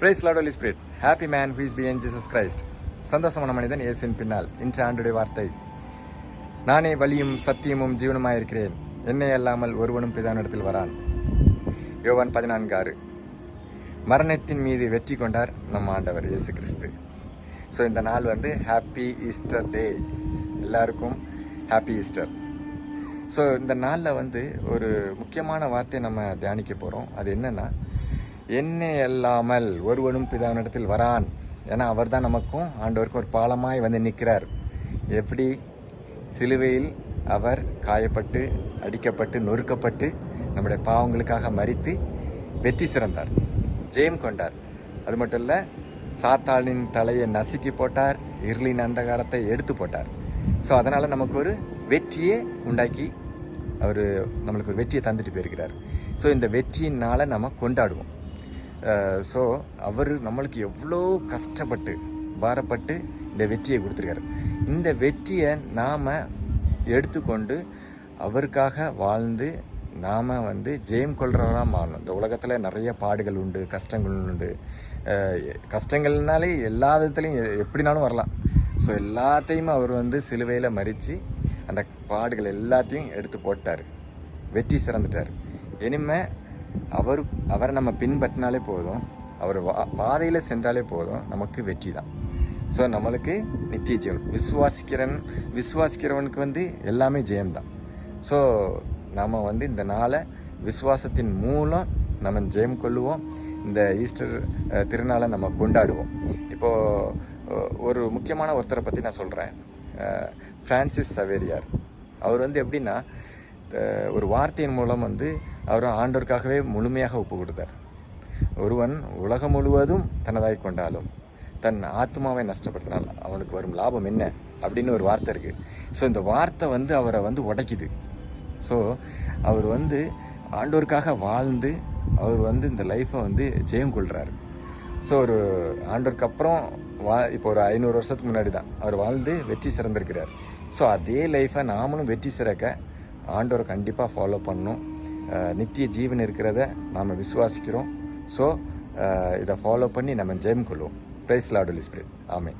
Price Lord Holi spirit. Happy man who is behind Jesus Christ. சந்தோஷமான மனிதன் இயேசுவின் பின்னால். இன்று ஆண்டுடைய வார்த்தை, நானே வழியும் சத்தியமும் ஜீவனுமாயிருக்கிறேன், என்னை அல்லாமல் ஒருவனும் பிதானிடத்தில் வரான். யோவான் 14:6. மரணத்தின் மீது வெற்றி கொண்டார் நம் ஆண்டவர் இயேசு கிறிஸ்து. ஸோ இந்த நாள் ஹாப்பி ஈஸ்டர் டே. எல்லாருக்கும் ஹாப்பி ஈஸ்டர். ஸோ இந்த நாளில் ஒரு முக்கியமான வார்த்தையை நம்ம தியானிக்க போகிறோம். அது என்னன்னா, என்னை அல்லாமல் ஒருவனும் பிதாவினிடத்தில் வரான். ஏன்னா அவர் தான் நமக்கும் ஆண்டவருக்கும் ஒரு பாலமாய் நிற்கிறார். எப்படி? சிலுவையில் அவர் காயப்பட்டு, அடிக்கப்பட்டு, நொறுக்கப்பட்டு, நம்முடைய பாவங்களுக்காக மரித்து வெற்றி சிறந்தார், ஜெயம் கொண்டார். அது மட்டும் இல்லை, சாத்தானின் தலையை நசுக்கி போட்டார், இருளின் அந்தகாரத்தை எடுத்து போட்டார். ஸோ அதனால் நமக்கு ஒரு வெற்றியை உண்டாக்கி அவர் நம்மளுக்கு ஒரு வெற்றியை தந்துட்டு போயிருக்கிறார். ஸோ இந்த வெற்றியினால் நம்ம கொண்டாடுவோம். ஸோ அவர் நம்மளுக்கு எவ்வளோ கஷ்டப்பட்டு பாரப்பட்டு இந்த வெற்றியை கொடுத்துருக்காரு. இந்த வெற்றியை நாம் எடுத்துக்கொண்டு அவருக்காக வாழ்ந்து நாம் ஜெயம் கொள்கிறவராக மாறணும். இந்த உலகத்தில் நிறைய பாடுகள் உண்டு, கஷ்டங்கள் உண்டு. கஷ்டங்கள்னாலே எல்லா விதத்துலையும் எப்படினாலும் வரலாம். ஸோ எல்லாத்தையும் அவர் சிலுவையில் மறித்து அந்த பாடுகள் எல்லாத்தையும் எடுத்து போட்டார், வெற்றி சிறந்துட்டார். இனிமே அவரை நம்ம பின்பற்றினாலே போதும், அவர் பாதையில் சென்றாலே போதும், நமக்கு வெற்றி தான். ஸோ நம்மளுக்கு நித்திய ஜெயம். விசுவாசிக்கிறவனுக்கு எல்லாமே ஜெயம்தான். ஸோ நம்ம இந்த நாளை விசுவாசத்தின் மூலம் நம்ம ஜெயம் கொள்ளுவோம். இந்த ஈஸ்டர் திருநாளை நம்ம கொண்டாடுவோம். இப்போது ஒரு முக்கியமான ஒருத்தரை பற்றி நான் சொல்கிறேன். பிரான்சிஸ் சவேரியார். அவர் எப்படின்னா, ஒரு வார்த்தையின் மூலம் அவர் ஆண்டவருக்காகவே முழுமையாக ஒப்பு கொடுத்தார். ஒருவன் உலகம் முழுவதும் தனதாய் கொண்டாலும் தன் ஆத்மாவை நஷ்டப்படுத்தினால் அவனுக்கு வரும் லாபம் என்ன அப்படின்னு ஒரு வார்த்தை இருக்குது. ஸோ இந்த வார்த்தை அவரை உடைக்குது. ஸோ அவர் ஆண்டவருக்காக வாழ்ந்து அவர் இந்த லைஃப்பை ஜெயம் கொள்கிறாரு. ஸோ ஒரு ஆண்டவருக்கு அப்புறம் இப்போ ஒரு 500 வருஷத்துக்கு முன்னாடி தான் அவர் வாழ்ந்து வெற்றி சிறந்திருக்கிறார். ஸோ அதே லைஃப்பை நாமளும் வெற்றி சிறக்க ஆண்டவரை கண்டிப்பாக ஃபாலோ பண்ணணும். நித்திய ஜீவன் இருக்கிறத நாம் விசுவாசிக்கிறோம். ஸோ இதை ஃபாலோ பண்ணி நம்ம ஜெயம் கொள்வோம். Praise Lord Holi Spirit. ஆமென்.